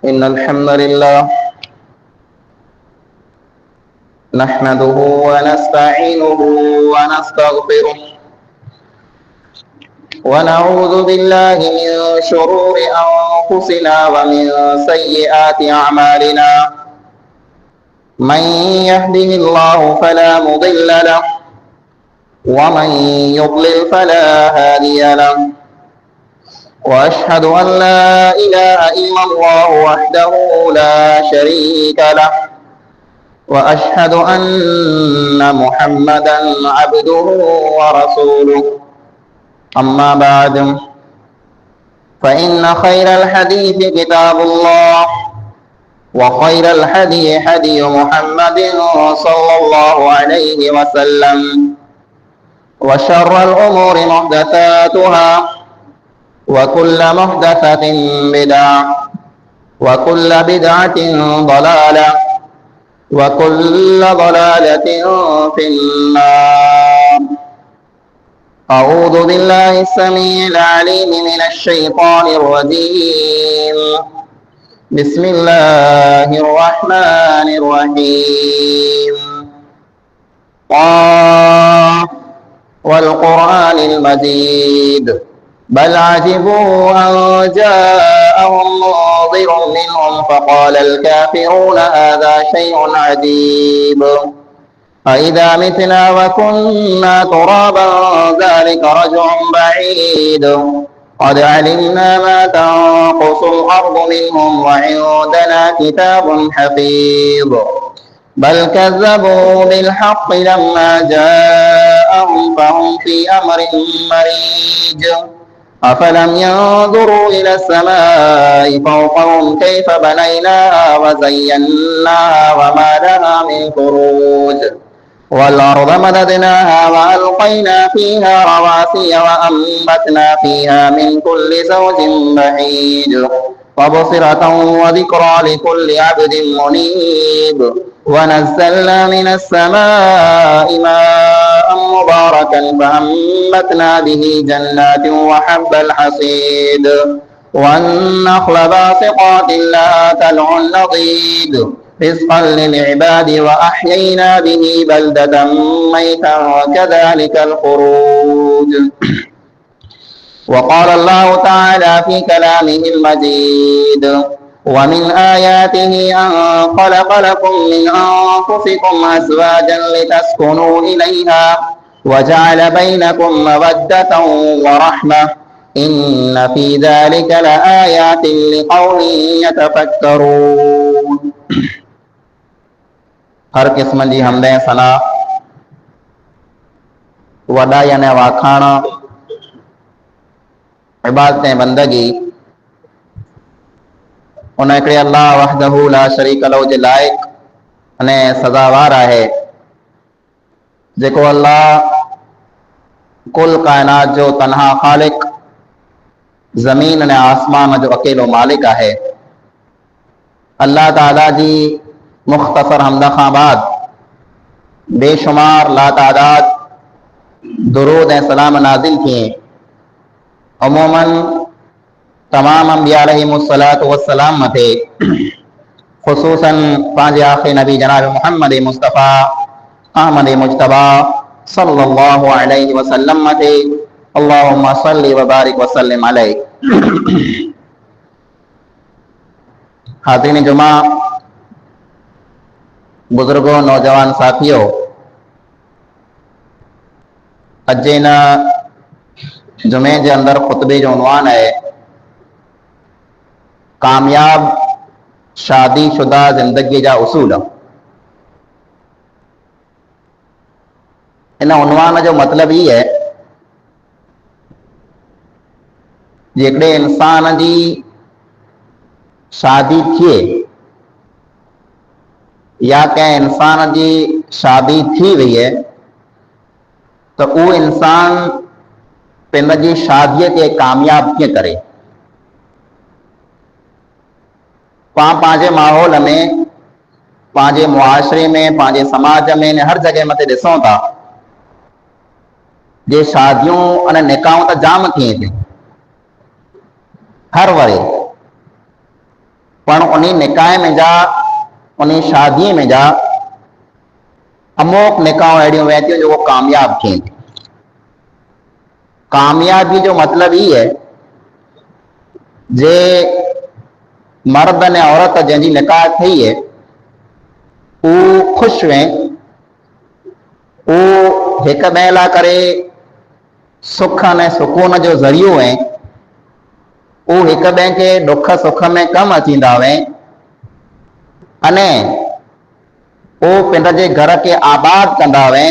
إن الحمد لله نحمده ونستعينه ونستغفره ونعوذ بالله من شرور أنفسنا ومن سيئات أعمالنا. من يهده الله فلا مضل له ومن يضلل فلا هادي له. وأشهد أن لا إله إلا الله وحده لا شريك له وأشهد أن محمدا عبده ورسوله. أما بعد فإن خير الحديث كتاب الله وخير الهدي هدي محمد صلى الله عليه وسلم وشر الأمور محدثاتها وكل محدثة بدعة وكل بدعة ضلالة وكل ضلالة في النار. أعوذ بالله السميع العليم من الشيطان الرجيم. بسم الله الرحمن الرحيم. قاف والقرآن المجيد بل عجبوا أن جاءهم منذر منهم فقال الكافرون هذا شيء عجيب أإذا متنا وكنا ترابا ذلك رجع بعيد قد علمنا ما تنقص الأرض منهم وعندنا كتاب حفيظ بل كذبوا بالحق لما جاءهم فهم في أمر مريج أفلم ينظروا إلى السماء فوقهم كيف بنيناها وزيناها وما لها من فروج والأرض مددناها وألقينا فيها رواسي وأنبتنا فيها من كل زوج بهيج وبصرة وذكرى لكل عبد منيب ونزلنا من السماء ماء مباركا فأنبتنا به جنات وحب الحصيد والنخل باسقات لها طلع نضيد رزقا للعباد وأحيينا به بلدة ميتا وكذلك الخروج. وقال الله تعالى في كلامه المجيد ومن آياته أن خلق لكم من أنفسكم أزواجا لتسكنوا إليها وجعل بينكم مودة ورحمة إن في ذلك لآيات لقوم يتفكرون. हर किस्म जी हमदे सना वॾाई अने वाखाण इबादतें बंदगी उन हिकिड़े अल्लाह वहदहू ला शरीक लहू जे लाइक़ अने सज़ावार आहे जेको अल्लाह कुल काइनात जो तन्हा ख़ालिक ज़मीन अने आसमान जो अकेलो मालिक आहे। अल्लाह ताला जी मुख़्तसर हमद खां बाद बेशुमार लातादाद दुरूद ऐं सलाम नाज़िल थिए। अमूमन तमाम अंबिया अलैहिमुस्सलातु वस्सलाम मथे ख़ुसूसन पंहिंजे आख़िरी नबी जनाब मुहम्मद मुस्तफ़ा अहमद मुजतबा सल्लल्लाहु अलैहि वसल्लम मथे अल्लाहुम्मा सल्लि व बारिक वसल्लिम अलैहि। हाज़िरीन जुमा, बुजुर्गों, नौजवान साथियों, अॼु इन जुमे जे अंदर खुतबे जो उनवान है कामयाब शादीशुदा जिंदगी जा उसूल। इन उनवान जो मतलब ही है जेकॾहिं इंसान जी शादी थिए या कंहिं इंसान जी शादी थी वई है तो वो इंसान पंहिंजी शादीअ खे कामयाब कीअं करे। पंहिंजे माहौल में, पंहिंजे मुआशरे में, पंहिंजे समाज में हर जगह मथे ॾिसूं था जे शादियूं अने निकाहूं त जाम थिए थियूं, हर वरे पण उन्हीं निकाह में जा उन्हीं शादी में जा अमुक निकाह अड़ियों वहतियों जो वो कामयाब थी। कामयाबी जो मतलब ही है जे मर्द ने औरत जैसी निकाह थी है वो खुश वे वो एक ॿिए लाइ करे सुख ने सुकून जो ज़रियो है वो एक ॿिए के दुख सुख में कम अचींदा वे अने वो पिंड के घर के आबाद कंदा वे।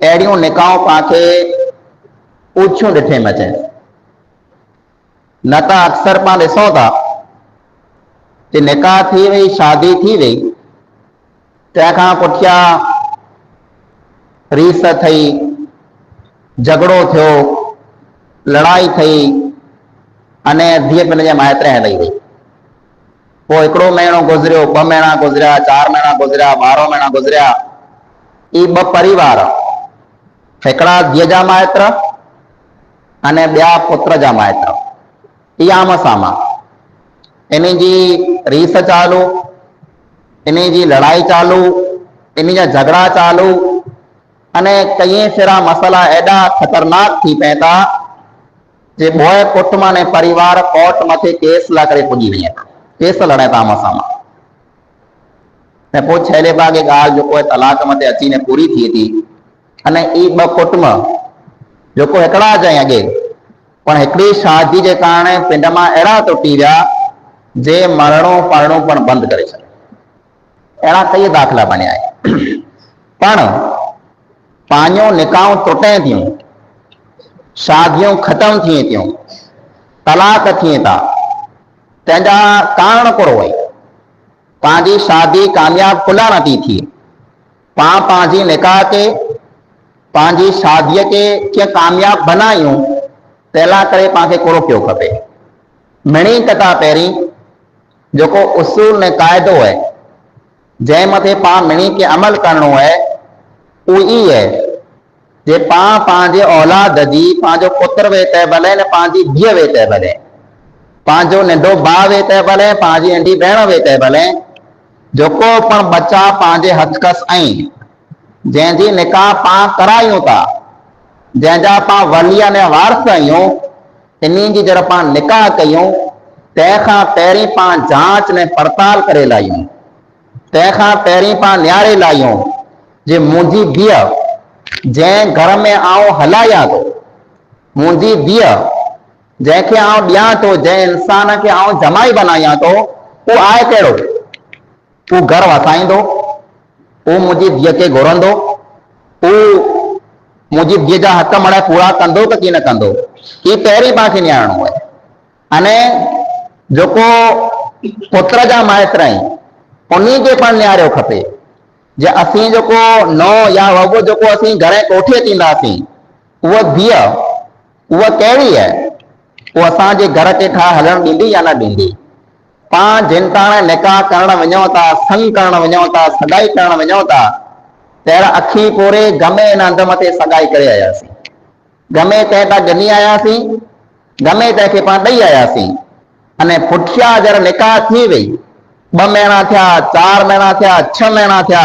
अड़ियों निकाहों पाके ऊंचियूं ॾिठे में अचनि। न त अक्सर पां ॾिसूं था कि निकाह थी वई शादी थी वई तंहिंखां पुठियां रीस थई झगड़ो थियो लड़ाई थई अने धीअ पिन जे माइतरे हली वई। पोइ हिकिड़ो महीनो गुज़रियो 2 महीना गुज़रिया 4 महीना गुज़रिया 12 महीना गुज़रिया ई 2 परिवार हिकिड़ा धीअ जा माइट अने ॿिया पुत्र जा माइट इहा आम सामा इन जी रीस चालू इन जी लड़ाई चालू इन जा झगड़ा चालू अने कई फिरा मसला एडा खतरनाक थी पे था जे बोए कुटुंब ने परिवार कोर्ट मथे केस ला करे पुजी वञे था केस लड़े था आम सामा ने पोइ छेले भागे ॻाल्हि जो कोई तलाक मथे अची ने पूरी थी थी अने ई 2 कुटुंब जो को हिकिड़ा जाए अॻे पण हिकिड़ी शादी के कारण पिंड मां अहिड़ा टुटी विया जे मरणो परणो पण बंदि करे छॾियो। अहिड़ा कई दाख़िला बणिया आहिनि पण पंहिंजो निकाहूं टुटे थियूं शादियूं ख़त्म थिए थियूं तलाक थिए था तंहिंजा कारण कहिड़ो आहे। पंहिंजी शादी कामयाब खुला नथी थी पां पंहिंजी निकाह के पंहिंजी शादीअ के कीअं कामयाब बनायूं तंहिं करे पांखे कहिड़ो पियो खपे। मिणी कथा पहिरीं जेको उसूल ने क़ाइदो है जंहिं मथे पां मिणी के अमल करणो है वो ई है जे पां पंहिंजे औलाद जी पंहिंजो पुत्र वे तंहिं भले ने पंहिंजी धीअ वे तंहिं भले पंहिंजो नंढो भाउ वे तंहिं भले पंहिंजी नंढी भेण वे तंहिं भले जेको पण बच्चा पंहिंजे हथकस आहिनि जंहिंजी निकाह पां करायूं था जंहिंजा पां वलिया ने वारस आहियूं इन्हीं जी जर पां निकाह कयूं तंहिंखां पहिरीं पां जांच ने पड़ताल करे लायूं तंहिंखां पहिरीं पां न्यारे लायूं जे मुंहिंजी धीअ जंहिं घर में आउं हलायां थो मुंहिंजी धीअ जंहिंखे आउं ॾियां थो जंहिं इंसान खे आउं जमाई बनायां थो वो आहे कहिड़ो वो घर वसाईंदो वो मुंहिंजी धीअ खे घुरंदो वो मुंहिंजी धीअ जा हक़ मड़ पूरा कंदो त की न कंदो ही पहिरीं पांखे न्यारणो आहे। अने जेको पुत्र जा माइट आहिनि उन्हीं खे पण न्यारियो खपे जे असीं जेको नौ या वॻो जेको असीं घणे कोठे थींदासीं उहा धीअ उहा कहिड़ी आहे वो असांजे घर के ठा हलण ॾींदी या न ॾींदी। पां जिन ताण निकाह करण वञूं था संग करण वञूं था सगाई करण वञूं था तहिड़ा अखी पोरे गमे नंद मथे सगाई करे आयासीं गमे तंहिं तां ॻनी आयासीं गमे तंहिंखे पां ॾेई आयासीं अने पुठियां जर निकाह थी वई 2 महीना थिया 4 महीना थिया 6 महीना थिया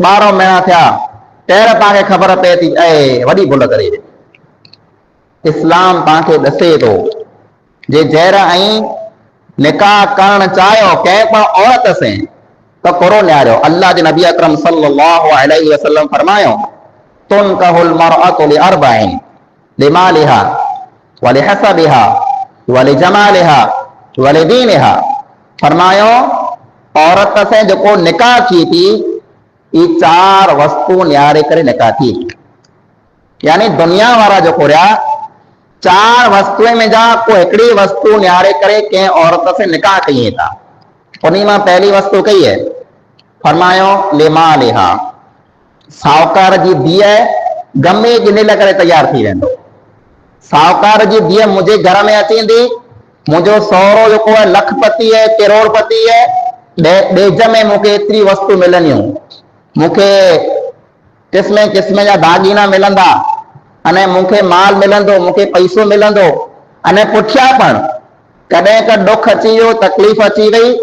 12 महीना थिया तंहिं पांखे ख़बर पए थी वॾी भुल करे इस्लाम पांखे ॾसे थो जे जहर ऐं निकाह करण चाहियो कंहिं पण औरत से तो करो न्यारो। अल्लाह के नबी अकरम सल्लल्लाहु अलैहि वसल्लम फरमायो तुनकहुल मरअतु लिअरबइन लिमालिहा व लिहसबिहा व लिजमालिहा व लिदीनिहा। फरमायो औरत से जो निकाह की थी ये 4 वस्तु न्यारे करे निकाह थी यानी दुनिया वारा जो रहा 4 वस्तुएं में जा को एकड़ी वस्तु न्यारे करे के औरत से निकाह कई था उन्हीं में पहली वस्तु कही है फरमायो लिमालिहा साहूकार जी धीअ गमे गिने करे तैयार थी वेंदो। साहूकार जी धीअ मुझे घर में अचींदी मुझो सौरो जो है लखपति है करोड़पति है डेज में मुझे एतरी वस्तु मिलनियूं मुझे किस्म किस्म जा दागीना मिलंदा अने मुझे माल मिलंदो मुझे पैसो मिलंदो अने पुठिया पण कॾहिं का दुख अची वियो, तकलीफ़ अची वई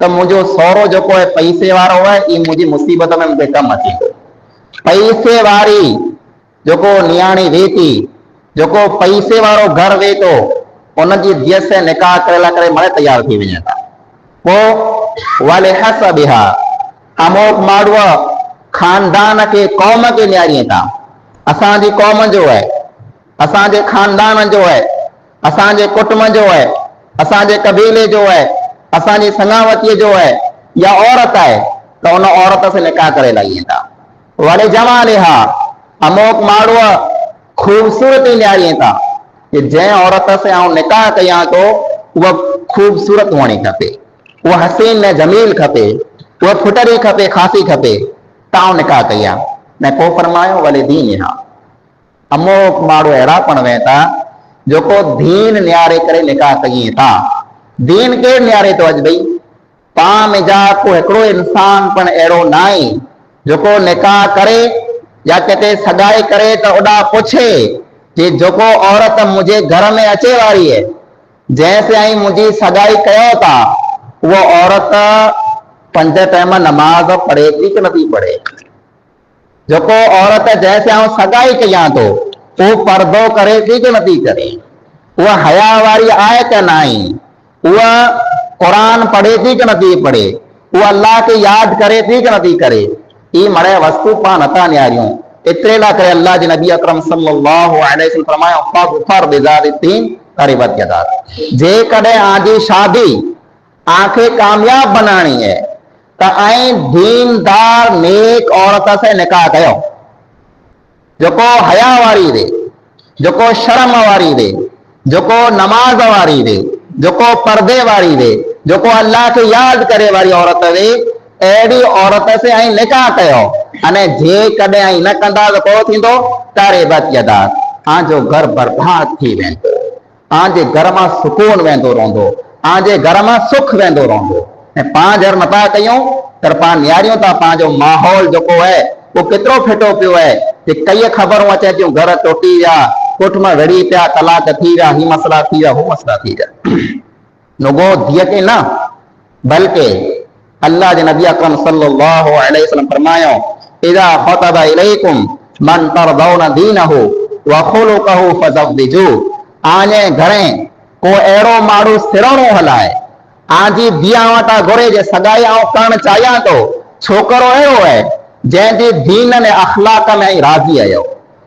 त मुंहिंजो सहुरो जेको आहे पैसे वारो आहे, ई मुंहिंजी मुसीबत में मूंखे कमु अची वियो। पैसे वारी जेको नियाणी वे थी, जेको पैसे वारो घर वे थो, उनजी धीअ से निकाह करे करे मरे तयार थी वञे था। पोइ वाले हसबिहा, अमोक माण्हू खानदान के कौम के न्यारीअ था। असांजी कौम जो है, असांजे खानदान जो है, असांजे कुटुंब जो है, असांजे कबीले जो है, असांजी सनावतीअ जो है, या औरत है तो उन औरत से निकाह करे लाइए था। वाले जमालिहा, अमोक माण्हू खूबसूरती न्यारीअ था कि जंहिं औरत से आउं निकाह कयां तो उहा खूबसूरत हुअणी खपे, उहा हसीन ने जमील खपे, उहा फुटरी खपे, खासी खपे, तां निकाह कया न। को फरमायो वले दीन हा, अमोक माण्हू अहिड़ा पण वे था जेको दीन न्यारे करे निकाह कई था। दीन के न्यारे तो अज भई पां मिजा को हिकिड़ो इंसान पण अहिड़ो न आहे जेको निकाह करे या किथे सगाई करे तो ओॾा पुछे कि जेको औरत मुंहिंजे घर में अचे वारी है, जंहिंसे आई मुंहिंजी सगाई कयो था, वो औरत 5 टाइम नमाज पढ़े थी कि नथी पढ़े। जेको औरत जैसे आउं सगाई कयां तो वो पर्दो करे थी कि नथी करे, उहा हया वारी आहे कि न आहे, उहा कुरान पढ़े थी कि नथी पढ़े, उहा अल्लाह के याद करे थी कि नथी करे। ई मड़े वस्तु पां नथा न्यारियूं। एतिरे लाइ करे अल्लाह जे नबी अकरम सल्लल्लाहु अलैहि वसल्लम फरमायो फग़फ़र बिज़ाति तीन क़रीबत यदात। जे कॾहिं आजी शादी आंखे कामयाब बनानी है त ऐं दीनदार नेक औरत से निकाह कयो, जेको हया वारी वे, जेको शर्म वारी वे, जेको नमाज वारी वे, जेको पर्दे वारी वे, जेको अल्लाह के याद करे वारी औरत वे, अहिड़ी औरत से ऐं निकाह कयो। अने जे कॾहिं ऐं न कंदा त पोइ थींदो क़रीबत यदात, आंजो घर बर्बाद थी वेंदो, आंजे घर मां सुकून वेंदो रहंदो, आंजे घर मां सुख वेंदो रहंदो। ऐं पां जर नथा कयूं त पां न्यारियूं था, पंहिंजो माहौल जेको है वो केतिरो फिटो पियो है कि कई ख़बरूं अचे थियूं, घर टुटी विया, कुटुंब विढ़ी पिया, तलाक थी विया, ही मसला थी विया, हो मसला थी विया। नुगो धीअ खे न बल्कि अल्लाह जे नबी अकरम सल्लल्लाहु अलैहि वसल्लम फरमायो इज़ा ख़तबा इलैकुम मन तरदौन दीनहु व खुलुकहु फज़व्विजू। आने घरे को अहिड़ो माण्हू सिरोणो हलाए, आजी धीअ वटां घुरे जे सगाई आउं करणु चाहियां थो, छोकिरो अहिड़ो है जंहिंजी दीन ने अखलाक में राज़ी आहियो,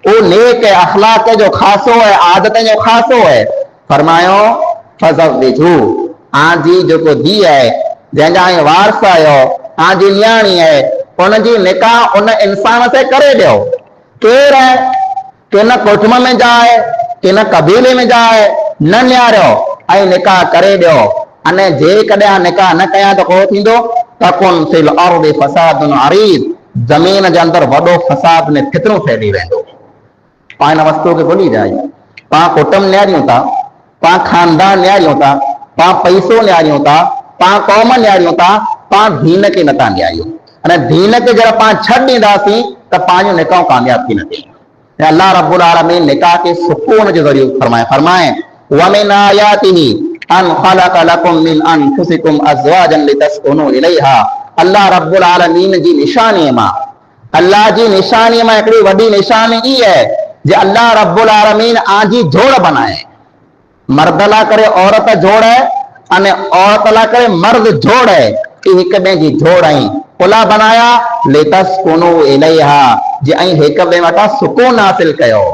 वो नेक है, अखलाक जो खासो है, आदत जो खासो है। फरमायो फज़व्विजू, आजी जेको धीअ है जंहिंजा वारस आहियो, आजी न्याणी है, उनजी निकाह उन इंसान से करे ॾियो। केर है कि न कुटुंब में जाए कि न कबीले में जाए, न न्यारियो ऐं निकाह करे ॾियो। अने जे कॾहिं निकाह न कयां त को थींदो तकुन फिल अर्दि फसादुन अरीद, ज़मीन जे अंदर वॾो फसाद ने फितनो फैली वेंदो। पां इन वस्तु खे भुली जाए, पां कुटुंब न्यारियूं था, पां खानदान न्यारियूं था, पां पैसो न्यारियूं था, पां क़ौम न्यारियूं था, पां दीन खे नथा न्यारियूं। अने दीन खे जरा पां छॾ ॾींदासीं त पंहिंजो निकाह कामयाब थी न थिए। अल्लाह रब्बुल आलमीन निकाह के सुकून जो ज़रियो फरमाए व मिन आयातिही अन खलक़ लकुम मिन अनफुसिकुम अज़वाजन लितस्कुनु इलैहा। अल्लाह रब्बुल आलमीन जी निशानी मां, अल्लाह जी निशानी मां हिकिड़ी वॾी निशानी ई है जे अल्लाह रब्बुल आलमीन आजी जोड़ बनाए, मर्द ला करे औरत जोड़ है अने औरत ला करे मर्द जोड़ है, हिक ॿिए जी जोड़ आई कुला बनाया लितस्कुनु इलैहा, जे ऐं हिक ॿिए वटां सुकून हासिल कयो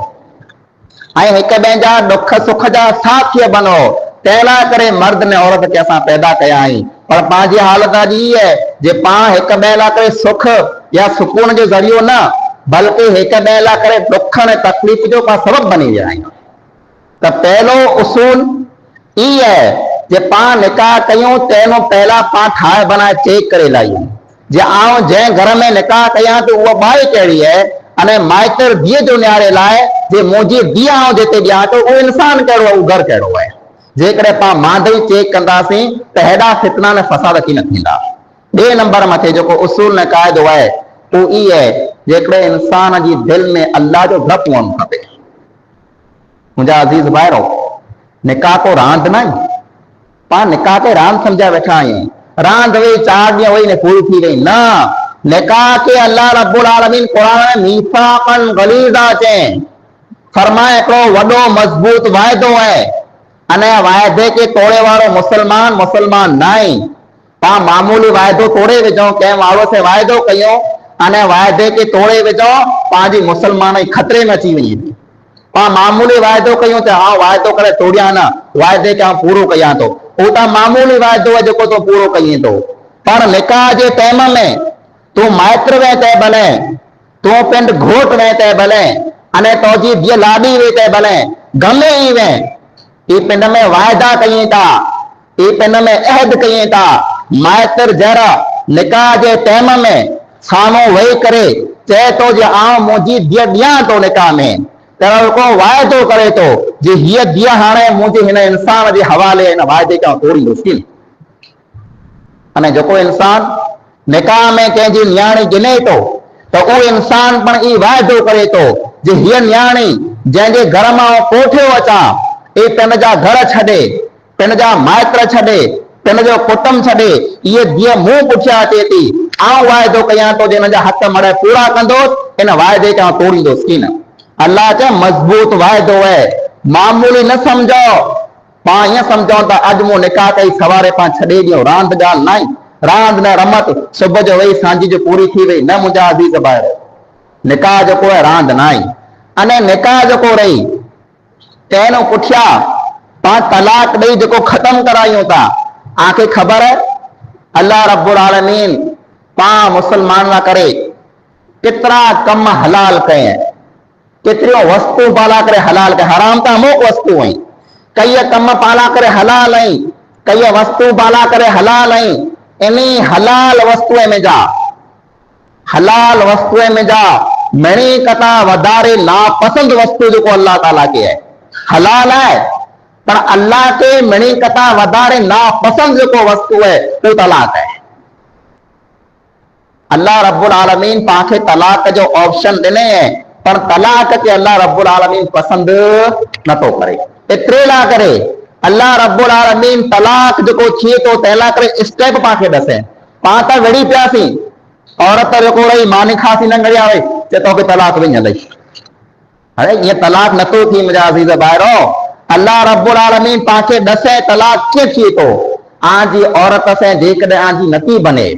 ऐं हिक ॿिए जा दुख सुख जा साथी बनो। तंहिं करे मर्द ने औरत के असां पैदा कया आहिनि, पर पंहिंजी हालत अॼु ई है जे पां हिक ॿिए लाइ करे सुख या सुकून जो ज़रियो न बल्कि हिक ॿिए लाइ करे दुख ऐं तकलीफ़ जो पां सबब बनी विया आहियूं। त पहलो उसूल ई है जे पां निकाह कयूं तंहिं पहला पां ठाहे बनाए चेक करे लायूं जे आउं जंहिं घर में निकाह कयां तो उहा बाई कहिड़ी है, अने माइटर धीअ जो न्यारे लाइ जे मुंहिंजी धीअ आउं जिते ॾियां तो उहो इंसान कहिड़ो आहे, उहो घर कहिड़ो आहे। जेकॾहिं पां मांदई चेक कंदासीं त हेॾा फितना ने फसाद की न थींदा। ॿिए नंबर मथे जेको उसूल ने क़ाइदो आहे उहो ई है जेकॾहिं इंसान जी दिलि में अल्लाह जो डपु हुअणु खपे। मुंहिंजा अज़ीज़ भाइरो, निकाह को रांदि न आहे, पा निकाह के रांद समझा बैठा आहियूं, रांद वही 4 ॾींहं वही ने पूरी थी वई न। निकाह के अल्लाह रब्बुल आलमीन कुरान में मीसाक़न गलीज़ा चई, फरमाए हिकिड़ो वॾो मज़बूत वाइदो है, अने वाइदे के तोड़े वारो मुसलमान मुसलमान नाई। पा मामूली वाइदो तोड़े विझो, कंहिं माण्हू से वाइदो कयो अने वाइदे के तोड़े विझो, पंहिंजी मुसलमान खतरे में अची वञे। पा मामूली वाइदो कयूं त हाँ वाइदो करे तोड़िया न, वाइदे के पूरो कया तो, वो तो मामूली वाइदो है जेको तो पूरो कई तो। पर निकाह जे टाइम में तू माइत्र वे ते भले, तू पिंड घोट वे ते भले, अने तोजी धीअ लाडी वे ते भले, गमे ही वे, ई पिंड में वायदा कई था, ई पिंड में अहद कई था। माइत्र जरा निकाह जे टाइम में सामो वही करे चए तो जे आऊं मुंहिंजी धीअ ॾियां तो निकाह में, तर को वाइदो करे तो जे हीअ धीअ हाणे मुंहिंजे हिन इंसान जे हवाले हिन वाइदे खां तोड़ींदुसि। अने जेको इंसान निकाह में कंहिंजी न्याणी गिने तो तो उहो इंसान पण ई वाइदो करे तो जे हीअ न्याणी जंहिंजे घर मां कोठियो अचां, ई पिन जा घर छॾे, पिन जा माइत्र छॾे, पिन जो कुटुंब छॾे, इहे धीअ मूं पुठियां अचे थी, आऊं वाइदो कयां तो जे हिन जा हक़ मड़े पूरा कंदो, इन वाइदे खां तोड़ींदुसि की न। अल्लाह चए मज़बूत वाइदो है, मामूली न समझो। पा ईअं समझो त अॼु मूं निकाह कई सवारे पा छॾे ॾियो, रांदि ॻाल्हि नाई, रांदि न रमत, सुबुह जो वही सांझी जो पूरी थी वई न मुंहिंजा अज़ीज़ भाइर। निकाह जेको है रांदि नाई। अने निकाह जेको रही तंहिं पुठियां पा तलाक ॾेई जेको ख़त्म करायूं था, आंखे ख़बर है अल्लाह रब्बुल आलमीन पा मुसलमान ना करे केतिरा कम हलाल कए, केतिरियों वस्तु पाला करे हलाल कए, हराम त अमुक वस्तु आई, कई कम पाला करे हलाल आई, कई वस्तु पाला करे हलाल आई। इन्हीं हलाल वस्तुए में जा, हलाल वस्तुए में जा मणी कथा वधारे नापसंद वस्तु जो अल्लाह ताला के है हलाल है, पर अल्लाह के मणी कथा वधारे नापसंद जो वस्तु है वो तलाक है। अल्लाह रब्बुल आलमीन पाखे तलाक जो ऑप्शन दिने है, पर तलाक के अल्लाह रब्बुल आलमीन पसंद न तो करे। एतिरे ला करे अल्लाह रब्बुल आलमीन तलाक जो थिए तो तैला करे स्टेप पाखे दसे। पा त विड़ी पियासी, औरत जेको रही मानी खासी न गड़िया वई चे तो तलाक विझ लई। अरे ये तलाक न तो थी मुंहिंजा अज़ीज़ भाइरो, अल्लाह रब्बुल आलमीन पाखे दसे तलाक कीअं थिए तो। आजी औरत से जेकॾहिं आजी नथी बने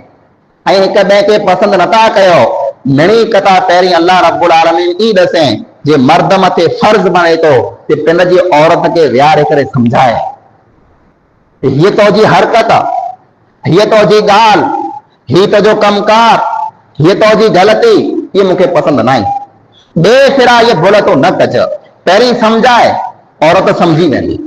ऐं हिक ॿिए खे पसंदि नथा कयो, मिणी कथा पहिरीं अल्लाह रब्बुल आलमीन ई दसे जे मर्द मथे फर्ज़ बने तो कि पिन जी औरत के विहारे करे समझाए, हीअ तुंहिंजी हरकत, हीअ तुंहिंजी ॻाल्हि, हीअ तुंहिंजो कमकार, हीअ तुंहिंजी ग़लती, ये मूंखे पसंदि न आई, बेफिरा ये भुल तो न कज। पहिरीं समझाए, औरत समझी वेंदी।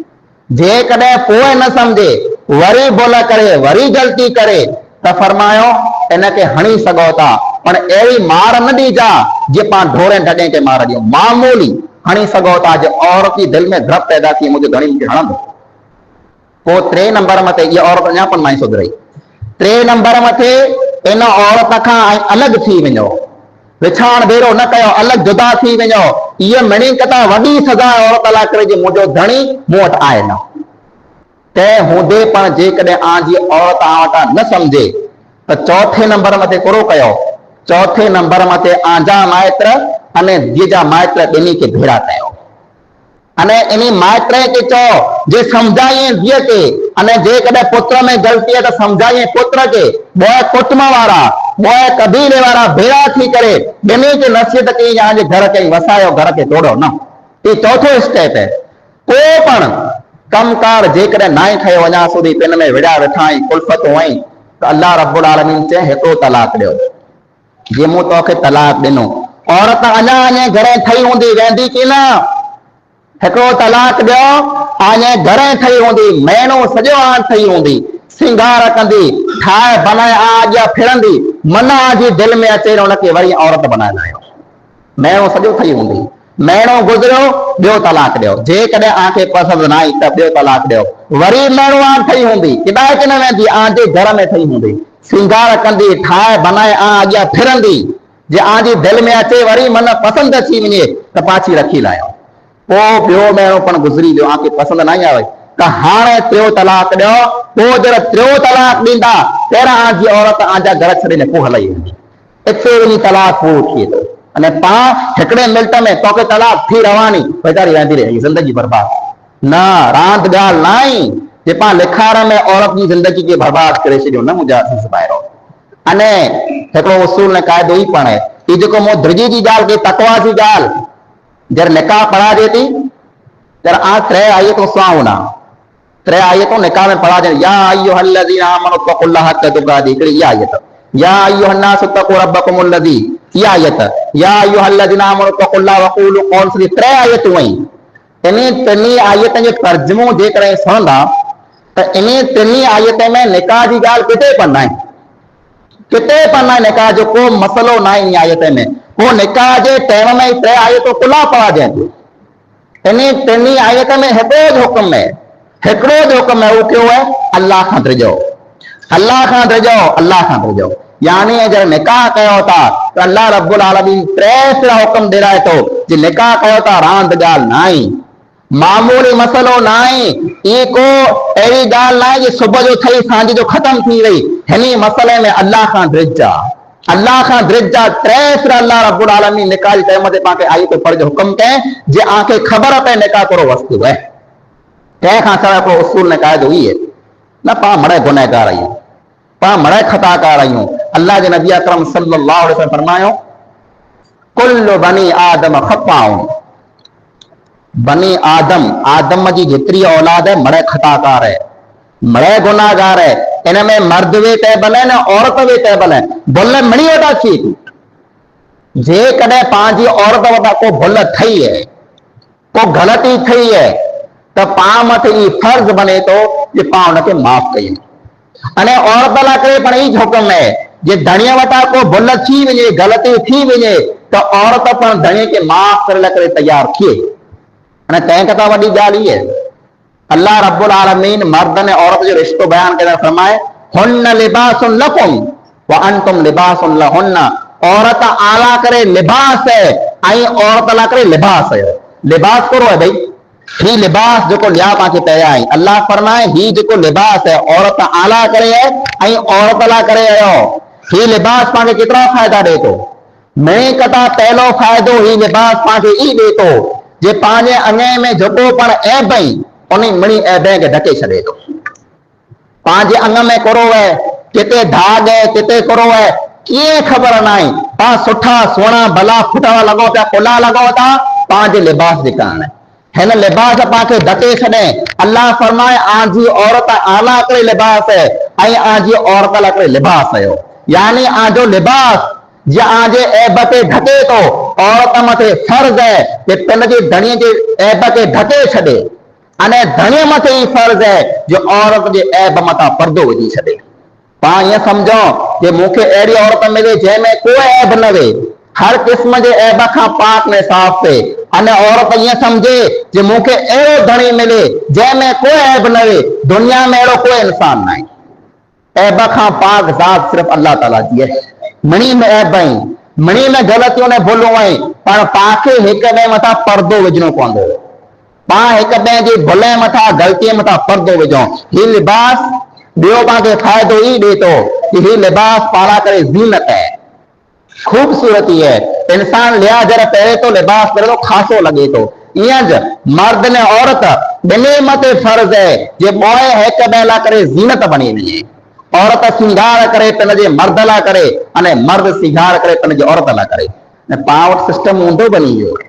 जेकॾहिं पोइ न समझे, वरी भुल करे, वरी ग़लती करे त फरमायो इनके हणी सघो था, पर अहिड़ी मार न ॾिजा जे पाण ढोरे ढगे के मार ॾियूं, मामूली हणी सघो था जे औरत जी दिलि में धड़प पैदा थी मुंहिंजो घणी मूंखे हणंदो। पोइ 3 नंबर मथे इहा औरत अञा पण माई सुधरई। 3 नंबर मथे इन औरत खां अलॻि थी वञो, विछाण भेरो न कयो, अलॻि जुदा थी वञो। इहा मिणी कथा वॾी सज़ा औरत लाइ करे जे मुंहिंजो धणी मूं वटि आहे न। तंहिं हूंदे पण जेकॾहिं आजी औरत वटां न समझे त 4 नंबर मथे पूरो कयो। 4 नंबर मथे आजा माइत्र अने धीअ जा माइत्र ॿिन्ही खे भेड़ा कयो, अने इन्ही माइत्र के चओ जे समझाइए धीअ के, अने जेकॾहिं पुत्र में ग़लती है तो समझाइए पुत्र के। ॿ कुटुंब वारा, ॿ कबीले वारा भेड़ा थी करे ॿिन्ही खे नसीहत कई, जे घर के वसायो, घर के तोड़ो न। ये 4थो स्टेप है। को पण कमकार जेकॾहिं नाई ठहियो अञा सुधी पिन में विड़ा वेठा आहीं, कुल्फतूं आहीं, त अल्लाह रब्बुल आलमीन चए हिकिड़ो तलाक ॾियो। जे मूं तोखे तलाक ॾिनो, औरत अञा घरे ठही हूंदी वेंदी की न, हिकिड़ो तलाक ॾियो, आने घरे ठही हूंदी, महीनो सॼो आण ठही हूंदी, सिंगार कंदी, ठाहे बनाए अॻियां फिरंदी, मना जी दिलि में अचे उनखे वरी औरत बनाए लायो, महीनो सॼो ठही हूंदी, महीनो गुज़रियो ॿियो तलाक ॾियो। जेकॾहिं आंखे पसंदि न आई त ॿियो तलाक ॾियो। वरी महीनो आण ठही हूंदी, किॾाए की न वेंदी, आंजे घर में ठही हूंदी, सिंगार कंदी, ठाहे बनाए अॻियां फिरंदी, जे आंजी दिलि में अचे वरी मन पसंदि अची वञे त पाछी रखी लायो। पोइ ॿियो महीनो पण गुज़री वियो, आंखे पसंदि न आई, त हाणे टियों तलाक ॾियो, पोइ जॾहिं टियों तलाक ॾींदा पहिरां आजी औरत आजा घर छॾे पोइ हलाई वेंदी, इते वञी तलाक पूरो थिए थो। अने पाण हिकिड़े मिंट में तोखे तलाक थी रवानी वेचारी रहंदी रहे ज़िंदगी बर्बाद न, रांदि ॻाल्हि न आई जे पाण लिखार में औरत जी ज़िंदगी खे बर्बाद करे छॾियो न मुंहिंजा अज़ीज़ भाइरो। अने हिकिड़ो उसूल ने क़ाइदो ई पण आहे ही जेको मूं धृजी जी ॻाल्हि कई तक़वा जी ॻाल्हि, जॾहिं निकाह पढ़ाजे थी जॾहिं आ टे आयतूं सुहावना, टे आयतूं निकाह में पढ़ाजे, या अय्युहल्लज़ीना आमनू तक़ुल्लाह हक़ तुक़ातिही, हिकिड़ी इहा आयत, या अय्युहन्नासु तक़ू रब्बकुमुल्लज़ी, इहा आयत, या अय्युहल्लज़ीना आमनू तक़ुल्लाह वक़ूलू क़ौलन सदीदा, टे आयतूं आहिनि। इन टिनी आयतनि जो तर्जुमो जेकॾहिं सुणंदा त इन टिनी आयत में निकाह जी ॻाल्हि किथे पण आहे, किथे पण आहे निकाह जो को मसलो न आहे इन आयत में। वो निकाह जे टाइम में टे आयतूं कुला पढ़ाजनि थियूं। इन टिनी आयत में हिकिड़ो जो हुकुम है, हिकिड़ो जो हुकुम है, वो कहिड़ो आहे, अल्लाह खां डिॼो, अल्लाह खां डिॼो, अल्लाह खां डिॼो। यानी जॾहिं निकाह कयो था त अल्लाह रब्बुल आलमीन टे सिरा हुकुम ॾिराए थो जे निकाह कयो था रांदि ॻाल्हि न आहे, मामूली मसलो न आहे, ई को अहिड़ी ॻाल्हि न आहे जे सुबुह जो थई सांझ जो ख़तम थी वई, हिन मसइले में अल्लाह खां डिॼा, अल्लाह खां डिॼा। टे सिरा अल्लाह रब्बुल आलमीन निकाह जे टाइम ते पाण आई तो पढ़ जो हुकुम कई जे आंखे ख़बर पए निकाह कहिड़ो वस्तु आहे। तंहिंखां सवाइ को उसूल ने क़ाइदो ई आहे न, पाण मड़े गुनहगार आहियूं, पाण मड़े ख़ताकार आहियूं। अल्लाह जे नबी अकरम सल्लल्लाहु अलैहि वसल्लम फरमायो, कुल्लु बनी आदम ख़ताउन, बनी आदम, आदम जी जेतिरी औलाद है मड़े खताकार है, मड़े गुनाहगार है। इनमें मर्द भी टेबल है न औरत भी टेबल है, भुल मिणी वटा थी जे कॾहिं पंहिंजी औरत वटा को भुल थई है, को ग़लती थई है त पाण मथे ई फर्ज़ बने थो जे पाण उनखे माफ़ कयूं। अने औरत लाइ करे पण ई हुकुम है जे धणीअ वटा को भुल थी वञे, ग़लती थी वञे त औरत पण धणीअ खे माफ़ करण लाइ करे तयार थिए। अने तंहिं खां वॾी ॻाल्हि इहा आहे, अल्लाह रब्बुल आलमीन मर्द ने औरत जो रिश्तो बयान करे फरमाए, हुन्न लिबासुन लकुम व अंतुम लिबासुन लहुन्न, औरत आला करे लिबास है ऐं औरत लाइ करे लिबास है। लिबास कहिड़ो है भाई, ही लिबास जेको लिया पांखे पहिरियां आई, अल्लाह फरमाए ही जेको लिबास है औरत आला करे है ऐं औरत लाइ करे आयो, ही लिबास पांखे केतिरा फ़ाइदा ॾे थो। में कटा पहलो फ़ाइदो ही लिबास पांखे ई ॾे थो जे पंहिंजे अंगे में जेको पण ऐब आई उन मिणी ऐब खे ढके छॾे थो। पंहिंजे अंग में करो है, किथे दाग है, किथे करो है, कीअं ख़बर न आहे, पाण सुठा सुहिणा भला फुटड़ा लॻो पिया, कुला लॻो था पंहिंजे लिबास जे कारण, हिन लिबास पांखे ढके छॾे। अल्लाह फरमाए आजी औरत आला करे लिबास है ऐं आजी औरत लाइ करे लिबास आयो, यानी आजो लिबास जे आजे ऐब खे ढके थो, औरत मथे फर्ज़ है जे पंहिंजे धणीअ जे ऐब खे ढके छॾे, अने धणीअ मथे ई फर्ज़ है जो औरत जे ऐब मथां पर्दो विझी छॾे। पाण ईअं सम्झो जे मूंखे अहिड़ी औरत मिले जंहिंमें कोई ऐब न वे, हर क़िस्म जे ऐब खां पाक ने साफ़ थे, अने औरत ईअं सम्झे जे मूंखे अहिड़ो धणी मिले जंहिंमें कोई ऐब न वे, दुनिया में अहिड़ो कोई इंसान न आहे। ऐब खां पाक ज़ात सिर्फ़ अल्लाह ताला जी आहे। मणी में ऐब आहिनि, मणी में ग़लतियूं ने भुलूं आहिनि, पर पांखे हिक ॿिए मथां पर्दो विझणो पवंदो। पाण हिक ॿिए जी भुल मथां ग़लतीअ मथां पर्दो विझूं। ही लिबास ॿियो पांखे फ़ाइदो ई ॾे थो कि ही लिबास पाणा करे ज़ीनत है, खूबसूरती है। इंसान लिहाज़ जरा पहरे तो लिबास करे तो खासो लगे तो, इं मर्द ने औरत बिन्ही मथे फर्ज है जे बोए एक बेला करे ज़ीनत बनी वञे। औरत सिंगार करे पंहिंजे मर्द लाइ करे अने मर्द सिंगार करे पंहिंजे औरत लाइ करे। पाण वटि सिस्टम ऊंधो बनी वियो है,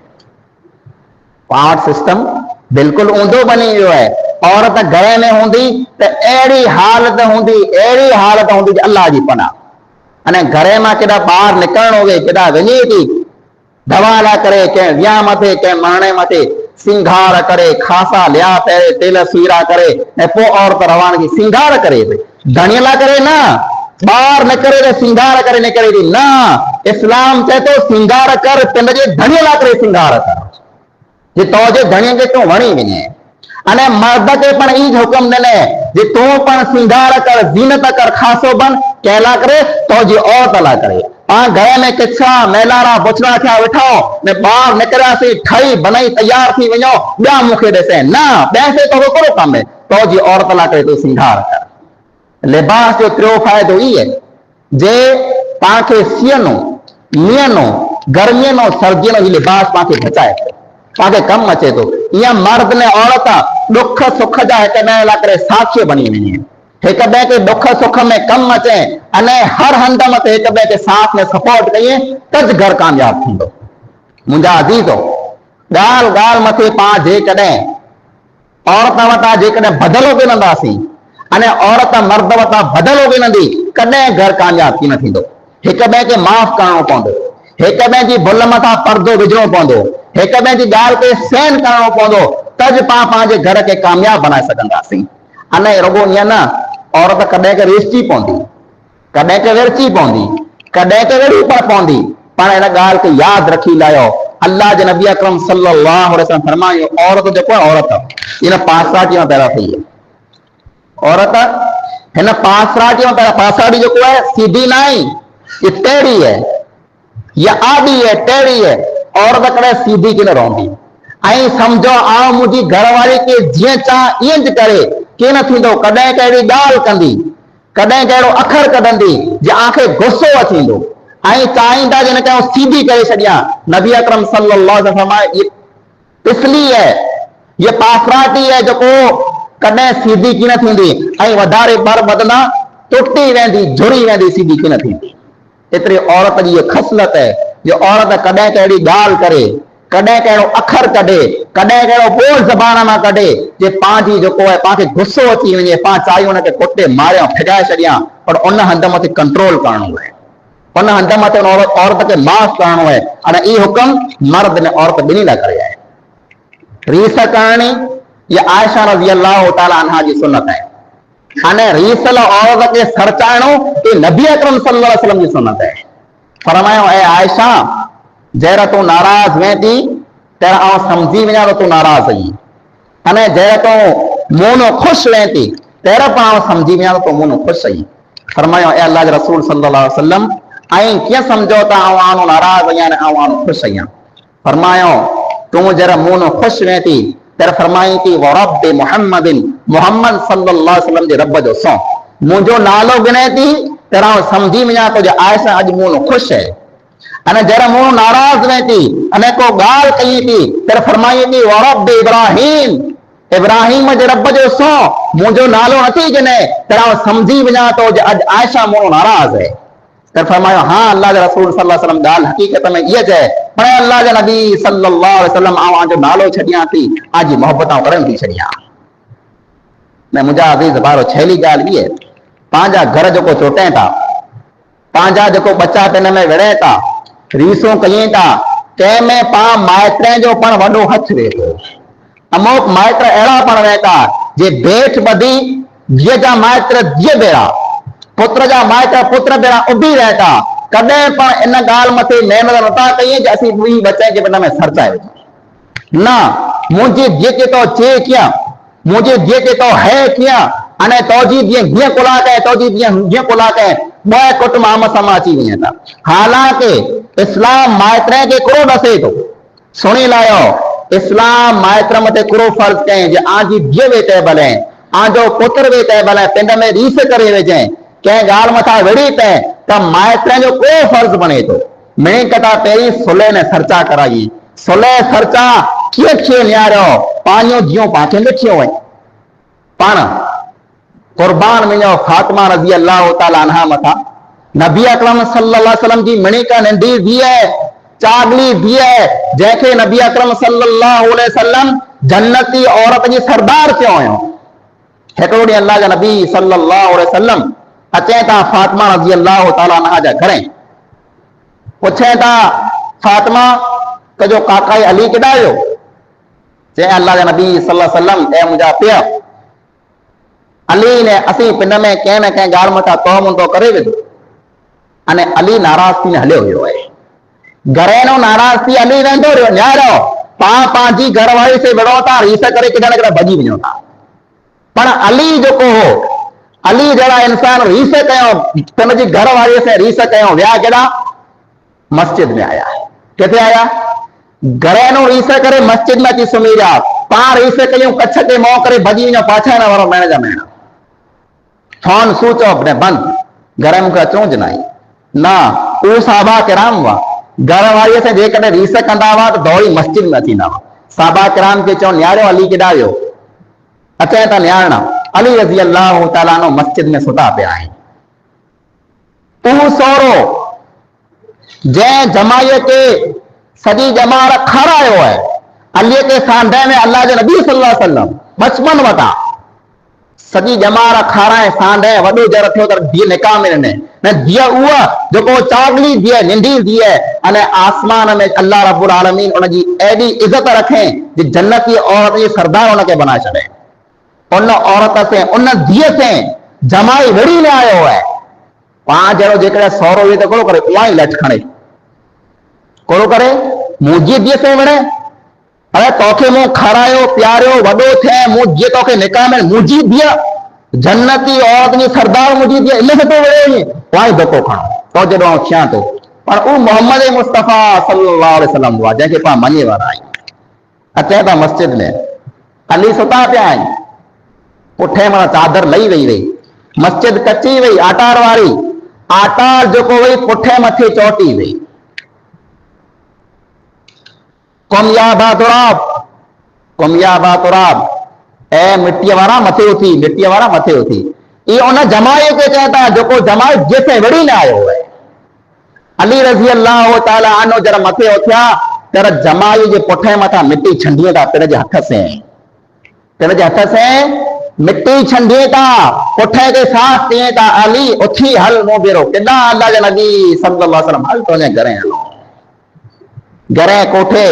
पाण वटि सिस्टम बिल्कुल ऊंधो बनी वियो है। औरत घर में हूंदी त अहिड़ी हालत हूंदी, अहिड़ी हालत हूंदी कि अल्लाह जी पनाह। अने घर मां केॾा ॿाहिरि निकिरणो हुजे, केॾा वञे थी दवा लाइ करे, कंहिं विया मथे कंहिं मरणे मथे सिंगार करे, खासा लिया पहिरे तेल सीरा करे ऐं पोइ औरत रवानगी सिंगार करे थी। धणीअ लाइ करे न, ॿाहिरि निकिरे त सिंगार करे निकिरे थी न। इस्लाम चए थो सिंगार कर, पंहिंजे धणीअ लाइ करे सिंगार कर जे तोजे धणीअ खे तूं वणी वञे। अने मर्द के पण ई हुकुम ॾिने जे तूं पण सिंगार कर, ज़ीनत कर, खासो बन, कहला करे तोजी औरत लाइ करे। पाण घर में किच्छा मेलारा बुछड़ा थिया वेठो ने ॿाहिरि निकिरियासीं ठही बनई तयार थी वञो ॿिया मूंखे ॾिसे न, ॿिया से तो कहिड़ो कमु है। तो जी औरत ला करे तो सिंगार कर। लिबास जो टियों फ़ाइदो ई है जे पाके सियनो मीयनो गर्मियनो सर्दियनो जी लिबास पाके बचाए थो, पाके कम अचे तो। या मर्द ने औरत दुख सुख जा एक ॿिए लाइ करे साथी बनी वञी आहिनि, एक ॿिए के दुख सुख में कम अचे अने हर हंध मते एक ॿिए के साथ में सपोर्ट करिए त घर कामयाब थींदो। मुंहिंजा अज़ीज़ो, ॻाल्हि ॻाल्हि मथे पाण जेकॾहिं औरत वटां जेकॾहिं बदिलो गिनंदासीं अने औरत मर्द वटां बदिलो गिनंदी, कॾहिं घर कामयाब थी न थींदो। एक ॿिए खे माफ़ करणो पवंदो, एक ॿिए जी भुल मथां पर्दो विझणो पवंदो, एक ॿिए जी ॻाल्हि खे सहन करणो पवंदो, तज पाण पंहिंजे घर खे कामयाब बनाए सघंदासीं। अने रुगो ईअं न, औरत कॾहिं के रिश्ती पवंदी, कॾहिं के विरची पवंदी, कॾहिं के विड़ी पण पवंदी, पर इन ॻाल्हि खे यादि रखी लायो। अल्लाह जे नबी अकरम सल्लल्लाहु अलैहि वसल्लम फरमायो, औरत जेको आहे औरत इन पासाटी में पैदा थी है। औरत हिन पासराटी में पैदा, पासाटी जेको है सीधी ना है, ये टेढ़ी है, ये आडी है, टेढ़ी है। औरत कड़े सीधी की न रहंदी। आई समझो आ मुझी घरवारी के जीअं चाह ईअं करे के न थींदो। कॾहिं कहिड़ी ॻाल्हि कंदी, कॾहिं कहिड़ो अखर कढंदी जे आंखे गुस्सो अचींदो, आई चाहींदा जिन खे सीधी करे छॾियां। नबी अकरम सल्लल्लाहु अलैहि वसल्लम फरमाए, ये पिसली है, ये पासराटी है जेको कॾहिं सीधी की न थींदी, ऐं वधारे बर बदना टुटी वेंदी, जुड़ी वेंदी, सीधी की न थींदी। एतिरी औरत जी ये खसलत है जो औरत कॾहिं कहिड़ी ॻाल्हि करे, कॾहिं कहिड़ो अखर कढे, कॾहिं कहिड़ो ॿोल ज़बान मां कढे जे पंहिंजी जेको आहे पाण गुस्सो अची वञे, पाण चाहियूं हुनखे कुटे मारियां फिजाए छॾियां, पर उन हंध मथे कंट्रोल करणो आहे, उन हंध मथे औरत खे माफ़ करणो आहे। अने ई हुकुम मर्द ने औरत ॿिन्ही लाइ करे आहे। रीस करणी ये आयशा रज़ी अल्लाह ताला अन्हा जी सुन्नत है। अने रीस लाइ औरत खे सरचाइणो ये नबी अकरम सल्लल्लाहु अलैहि वसल्लम जी सुन्नत है। फरमायो, ए आयशा, जहिड़ा तूं नाराज़ वें थी तहिड़ा आउं सम्झी वञा त तूं नाराज़ आई, अने जहिड़ा तूं मूं ख़ुशि वें थी तहिड़ा पण आउं सम्झी वञा त तूं मूं ख़ुशि आई। फरमायो, ए अल्लाह जे रसूल सल्लल्लाहु अलैहि वसल्लम, ऐं कीअं सम्झो त आउं आनो नाराज़ आहियां ऐं आउं आनो ख़ुशि आहियां? फरमायो, तूं जरा मूं ख़ुशि वें थी तर फरमाई थी वरब मुहम्मदिन, मोहम्मद सल्लल्लाहु अलैहि वसल्लम जे रब जो सौ मुंहिंजो नालो गिने थी तर आउं सम्झी वञा थो जो आयशा अॼु मूं ख़ुशि आहे। अने जरा मूं नाराज़ वें थी अने को ॻाल्हि कई थी तर फरमाई थी वरब इब्राहिम, इब्राहिम जे रब जो सौ मुंहिंजो नालो नथी गिने तर आउं सम्झी वञा थो जो अॼु आयशा मूं नाराज़ आहे। तर फरमायो, हाँ अल्लाह जे रसूल सल्लल्लाहु अलैहि वसल्लम ॻाल्हि हक़ीक़त में इहा चए, पर अल्लाह जे नबी सल्लल्लाहु अलैहि वसल्लम आउं आजो नालो छॾियां थी, आजी मोहब्बतां करनि थी छॾियां। न मुंहिंजा अज़ीज़ ॿारो, छेली ॻाल्हि इहा आहे, पंहिंजा घर जेको चोटनि था, पंहिंजा जेको बचा पिन में विढ़े था, रीसूं कयूं था, कंहिंमें पाण माइटनि जो पण वॾो हथ वेहे थो। अमुक माइट अहिड़ा पण वेठा जे भेठ ॿधी धीअ जा माइट धीअ भेड़ा, पुत्र जा माइट पुत्र भेड़ा उभी रहता, कॾहिं पण इन ॻाल्हि मथे महिनत नथा कयूं जे असीं ॿी बचे जे पिन में सरचाए विझूं। न, मुंहिंजी धीअ खे तो चे कीअं, मुंहिंजी धीअ खे तो है कीअं, अने तोजी धीअ हीअं कुला कए, तोजी धीअ हीअं कुला कए, ॿ कुटुंब आमस सां अची वञनि था। हालांकि इस्लाम माइटनि खे कुड़ो ॾसे थो, सुणी लायो, इस्लाम माइट मथे कुड़ो फर्ज़ कयईं जे आजी धीअ वे तंहिं भले, आजो पुत्र वे तंहिं भले, पिंड में रीस करे वेझे, कंहिं ॻाल्हि मथां विड़ी पए त माइटनि जो को फर्ज़ बणे थो। मिणी कथा पहिरीं सुलह ने सरचा कराई, सुलह सरचा कीअं कीअं निहारियो, पंहिंजो धीअ पाखे लिखियो वञे। पाण कुर्बान मिलियो फातिमा रज़ी अल्लाह ताला अन्हा मथां, नबी अकरम सल्लल्लाहु अलैहि वसल्लम जी मिणी का नंढी धीअ, चागली धीअ, जंहिंखे नबी अकरम सल्लल्लाहु अलैहि वसल्लम जन्नती औरत जी सरदार चयो हुयो। हिकिड़ो ॾींहुं अल्लाह जा नबी सल्लल्लाहु अलैहि वसल्लम अचे था फातिमा रज़ी अल्लाह ताला अन्हा जा घरे, पुछे था फातिमा तुंहिंजो काका अली केॾा वियो? चए अल्लाह जा नबी सल्लल्लाहु अलैहि वसल्लम, ऐं मुंहिंजा पीउ अली ने असीं पिंड में कंहिं न कंहिं ॻाल्हि मथां तो मुंदो करे विधो, अने अली नाराज़ थी हलियो वियो आहे। घरेनो नाराज़ थी अली वेंदो रहियो, न्यारो पाण पंहिंजी घरवारी से विढ़ो था, रीस करे केॾा न केॾा भॼी वञो था। पर अली जेको हो, अली जहिड़ा इंसान रीस कयो, हुनजी घरवारीअ से रीस कयो, विया केॾा? मस्जिद में आया। किथे आया? घरेनो रीस करे मस्जिद में अची सुम्ही रहिया, पाण रीस कयूं कच्छ ते मोह करे भॼी वञो पाछा न वारो महीने जा महीना फोन स्विच ऑफ ने बंदि घर में मूंखे अचणो ज न उहो साहबा किराम हुआ घर वारीअ सां जेकॾहिं रीस कंदा हुआ त दौड़ी मस्जिद में अची हुआ साहबा किराम खे चओ नियारियो अली केॾा वियो अचे था नियारणा अली रज़ी अल्लाह ताला नो मस्जिद में सुता पिया आहिनि उहो सहुरो जंहिं जमाईअ खे सॼी जमात खारायो आहे अलीअ खे सांढे में अल्लाह जे नबी सल्लल्लाहु अलैहि वसल्लम बचपन वटां सॼी जमात खाराए सांढे वॾो जर थियो त धीअ निकाह में ॾिने न धीअ उहा जेको चागली धीअ नंढी धीअ अने आसमान में अल्लाह रब्बुल आलमीन उनजी एॾी इज़त रखे जो जन्नती औरत जी सरदार उनखे बनाए छॾे उन औरत से उन धीअ से जमाई विड़ी न आयो आहे पाण जहिड़ो जेकॾहिं सहुरो हुजे त कोड़ो करे उहा ई लठ खणे कोड़ो करे मुंहिंजी धीअ से विड़े अरे तोखे मूं खारायो प्यारियो वॾो थिए मूं जीअं तोखे निकाह में मुंहिंजी धीअ जन्नती औरत जी सरदार मुंहिंजी धीअ इन खे तो विड़े उहा ई धोखो खणो तो जॾहिं आउं थियां थो पर उहो मोहम्मद मुस्तफ़ा सल्लल्लाहु अलैहि वसल्लम हुआ जंहिंखे पाण मञे वारा आहियूं अचे था मस्जिद में अली सुता पिया आहिनि पुठे मां चादर लही वई मस्जिद कची वई आटार वारी आटार जेको वई पुठे मथे चौटी वई कुमिया तुराब ए मिट्टीअ वारा मथे उथी ये उन जमाए के चवंदा जेको जमाए जेसे विड़ी न आयो है अली रज़ी अल्लाह ताला अन्हु जरा मथे उथिया तर जमाई जे पुठे मथा मिट्टी छंडीअ था पिण जे हथ से मिट्टी छंडीअ था पुठे के सांस ॾिए था अली उथी हल मूं बेरो केॾा अल्लाह जे नबी सल्लल्लाहु अलैहि वसल्लम हल तुंहिंजे घरे हलो घरे कोठे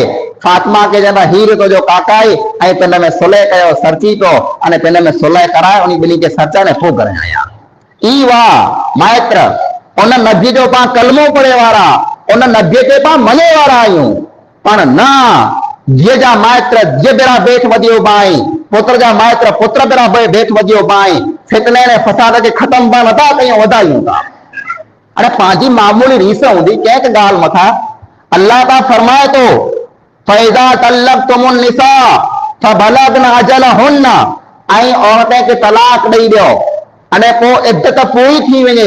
फातिमा के चवंदा हीर तो जो काका आई ऐं पिन में सुलह कयो सरची पियो अने पिन में सुलह कराए उन ॿिन्ही खे सरचा ने पोइ घरे आया ई वाह माइत्र उन नबी जो पाण कलमो पढ़े वारा उन नबी खे पाण मञे वारा आहियूं पण न धीअ जा माइत्र धीअ बेरा बेठ वधियो पाई पुत्र जा माइत्र पुत्र बेरा बेठ वधियो पाई फितने ने फसाद खे ख़त्म पाण नथा कयूं वधायूं था अरे पंहिंजी मामूली रीस हूंदी कंहिं ॻाल्हि मथां अल्लाह ताला फरमाए तो फैज़ा तल्लक़्तुमुन निसा फबलगन अजलहुन्न ऐं औरत खे तलाक ॾेई ॾियो अने पोइ इद्दत पूरी थी वञे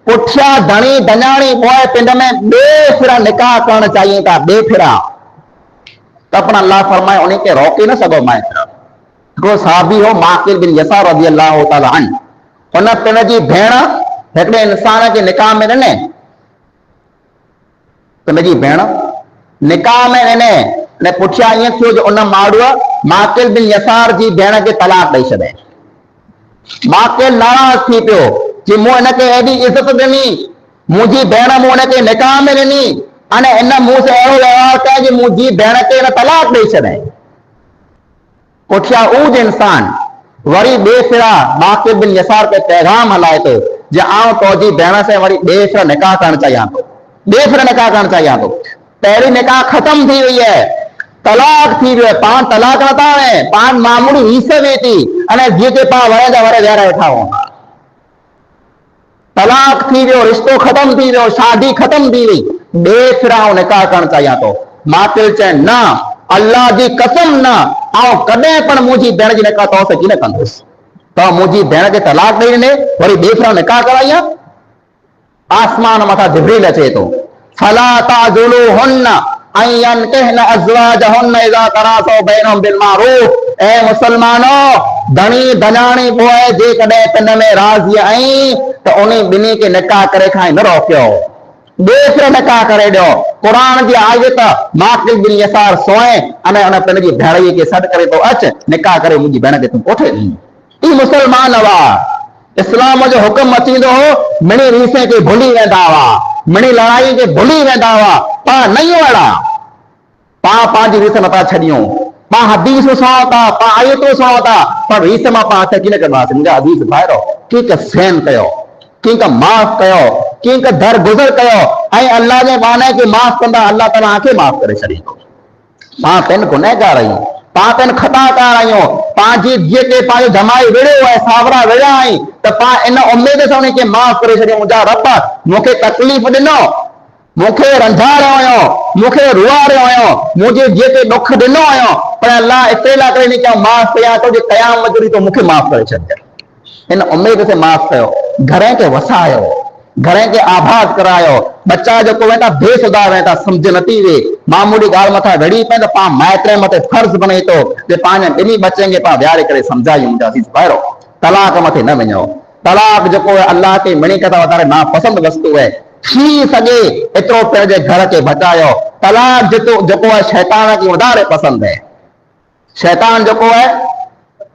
पुठियां धणी धञाणी पोइ पिंड में ॿिए फिरा निकाह करणु चाहिए था ॿिए फिरा त पण अल्लाह फरमाए उन खे रोके न सघो माइत्र हिकिड़ो साहबी हो माकिल बिन यसार रज़ी अल्लाह ताला अन्हु उन पिण जी भेण हिकिड़े इंसान खे निकाह में ॾिने पिण जी भेण निकाह में ॾिने ने पुठियां ईअं थियो जो उन माण्हूअ माकिल बिन यसार जी भेण खे तलाक ॾेई छॾे माकिल नाराज़ थी पियो कि मूं हिनखे एॾी इज़त ॾिनी मुंहिंजी भेण मूं हिनखे निकाह में ॾिनी अने इन मूं से अहिड़ो व्यवहार कयो कि मुंहिंजी भेण खे हिन तलाक ॾेई छॾे पुठियां उहो इंसान वरी ॿिए फिरा माकिल बिन यसार ते पैगाम हलाए थो जे आउं तुंहिंजी भेण से वरी ॿिए फिरा निकाह करणु चाहियां थो ॿिए फिर निकाह करणु चाहियां थो पहिरीं निकाह ख़त्म थी वई है तलाक थी वियो पाण तलाक नथा हणे पाण मामूली हीस में थी अने जीअं के पाण वरे जा वरे वेहारे वेठा हुआ तलाक थी वियो रिश्तो ख़त्म थी वियो शादी ख़त्म थी वई ॿिए फिरा निकाह करणु चाहियां थो माकिल चए न अल्लाह जी कसम न आउं कॾहिं पण मुंहिंजी भेण जी निकाह तो से कीन कंदुसि तो मुंहिंजी भेण खे तलाक ॾेई ॾिने वरी ॿिए फिरा निकाह कराई आसमान मथा जिब्रील अचे तो फला ताजुलुहुन्न अयन कहना अज़वाजहुन्न इज़ा तरासौ बैनहुम बिल मारूफ ए मुसलमानो धणी धनाणी पोइ जे कॾहिं पिन में राज़ी आई त उन ॿिन्ही खे निकाह करे खां न रोकियो ॿिए फिर निकाह करे ॾियो क़ुरान जी आयत माकिल बिन यसार सोए अने उन पिन जी भेणीअ खे सॾु करे तो अच निकाह करे मुंहिंजी भेण खे तूं कोठे ॾी ई मुसलमान हुआ इस्लाम जो हुक्म अचींदो हो मिणी रीसे खे भुली वेंदा हुआ मिणी लड़ाई खे भुली वेंदा हुआ पाण नहीं अहिड़ा पाण पंहिंजी रीस नथा छॾियूं पाण हदीस सुणो था पाण आयतूं सुणो था पर रीस मां पाण हथ कीन कढंदासीं मुंहिंजा हदीस ॿाहिरो कंहिंखे सहन कयो कंहिंखे माफ़ कयो कंहिंखे दर गुज़र कयो ऐं अल्लाह जे बाने खे माफ़ कंदा अल्लाह तव्हां खे माफ़ करे छॾींदो पाण पिन गुनहगार आहियूं पाण पिन ख़ताकार आहियूं पंहिंजी धीअ खे पंहिंजो जमाई विड़ियो आहे सावरा विड़िया आहिनि त पाण इन उमेद सां उनखे माफ़ करे छॾियो मुंहिंजा रब मूंखे तकलीफ़ ॾिनो मूंखे रंधारियो हुयो, मूंखे रुआरियो हुयो, मुंहिंजे जेके ॾुख ॾिनो हुयो, पर अलाह एतिरे लाइ करे चयो माफ़ कयां थो जे क़यामत जो ॾींहुं तो मूंखे माफ़ करे छॾिजे। इन उम्मीद से माफ़ कयो, घर खे वसायो, घर खे आबाद करायो। बच्चा जेको वेठा बेसुदा वेठा सम्झ नथी वे, मामूली ॻाल्हि मथां विढ़ी पए त पाण माइट मथे फर्ज़ बणे थो जे पंहिंजे ॿिन्ही बच्चनि खे पाण विहारे करे सम्झायूं। मुंहिंजा अज़ीज़ भाइरो, तलाक मथे न वञो। तलाक जेको आहे अल्लाह खे मणी खां वधारे नापसंद वस्तु आहे। थी सघे एतिरो पंहिंजे घर खे बचायो। तलाक जेको आहे शैतान खे वधारे पसंदि आहे। शैतान जेको आहे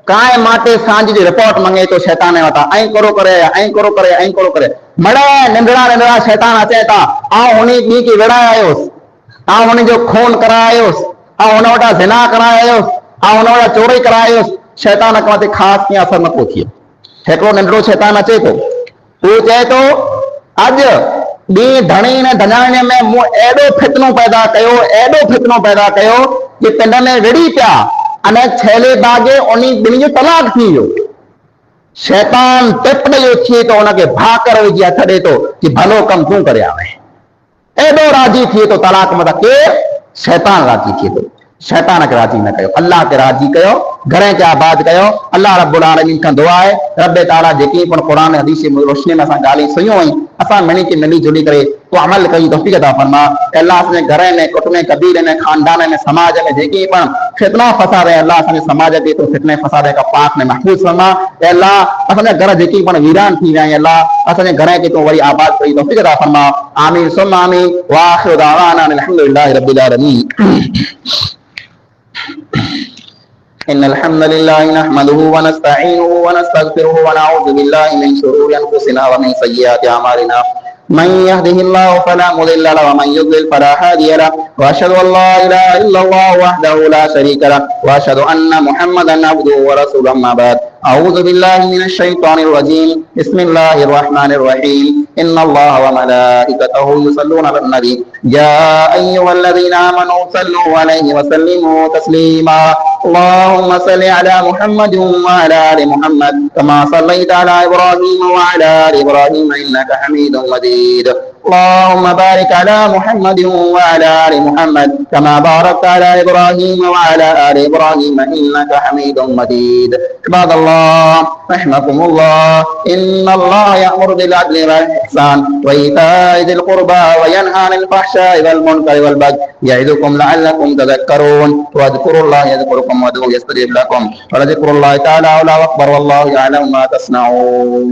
काय माटे सांझ जी रिपोर्ट मंगे तो शैतान वटा ऐं करो करे ऐं करो करे ऐं करो करे मड़ा नंढड़ा नंढड़ा शैतान अचे था। आउं उन ॿी खे विड़ायोसि, आउं उन जो खून करायोसि, आउं उन वटां ज़िना करायोसि, आउं उन वटां चोरी करायोसि। शैतान खां मथे ख़ासि कीअं असर नथो थिए। हिकिड़ो नंढड़ो शैतान अचे थो, उहो चए थो अॼु ॿी धणी ने धनाणे में मूं एॾो फितनो पैदा कयो, एॾो फितनो पैदा कयो कि पिंड में विड़ी पिया अने छेले बागे उन्ही ॿिन्ही जो तलाक थी वियो। शैतान टिप ॾेई थिए थो उनखे भाकर विझी हथ ॾे थो कि भलो कम तूं करे आवे। एॾो राज़ी थिए थो तलाक मथां, केरु? शैतान राज़ी थिए थो। शैतान खे राज़ी न कयो, अल्लाह खे राज़ी कयो, घर खे आबाद कयो। अल्लाह रब्बुल आलमीन खां दुआ आहे रब ताला जेकी पण क़ुरान हदीस जी रोशनी में असां ॻाल्हियूं सुनियूं आहिनि, असां मिली जुली करे तो अमल कयूं, तौफ़ीक़ अता फरमा। अल्लाह असांजे घर में, कुटुंब में, कबीले में, खानदान में, समाज में जेकी पण फितना फसाद है, अल्लाह असांजे समाज खे तो फितने फसाद खां पाक में महफूज़ फरमा। अल्लाह असांजा घर जेकी पण वीरान थी विया आहिनि, अल्लाह असांजे घर खे तो वरी आबाद कई, तौफ़ीक़ अता फरमा। आमीन सुम्मा आमीन। व आखिरु दअवाना अल्हम्दुलिल्लाहि रब्बिल आलमीन। इन्नल हम्दुलिल्लाहि नहमदुहु व नस्तईनुहु व नस्तगफिरुहु व नऊज़ु बिल्लाहि मिन शुरूरि अनफुसिना व मिन सय्यिआति अमालिना। मन यहदिहिल्लाहु फला मुदिल्ल लहु व मन युद्लिल फला हादिय लहु व अशहदु अल्ला इलाहा इल्लल्लाहु वहदहु ला शरीका लहु व अशहदु अन्ना मुहम्मदन अब्दुहु व रसूलुहु अम्मा बाद। अऊज़ु बिल्लाहि मिनश शैतानिर रजीम। बिस्मिल्लाहिर रहमानिर रहीम। इन्नल्लाह व मलाइकतहु युसल्लूना अलन नबी या अय्युहल्लज़ीना आमनू सल्लू अलैहि व सल्लिमू तस्लीमा। اللهم صل على محمد وعلى ال محمد كما صليت على ابراهيم وعلى ال ابراهيم انك حميد مجيد. اللهم بارك على محمد وعلى ال محمد كما باركت على ابراهيم وعلى ال ابراهيم انك حميد مجيد. عباد الله رحمكم الله، ان الله يأمر بالعدل والاحسان وايتاء ذي القربى وينهى عن الفحشاء والمنكر والبغي يعظكم لعلكم تذكرون. واذكروا الله يذكركم وادعوه يستجب لكم ولذكر الله تعالى أعلى وأكبر والله يعلم ما تصنعون.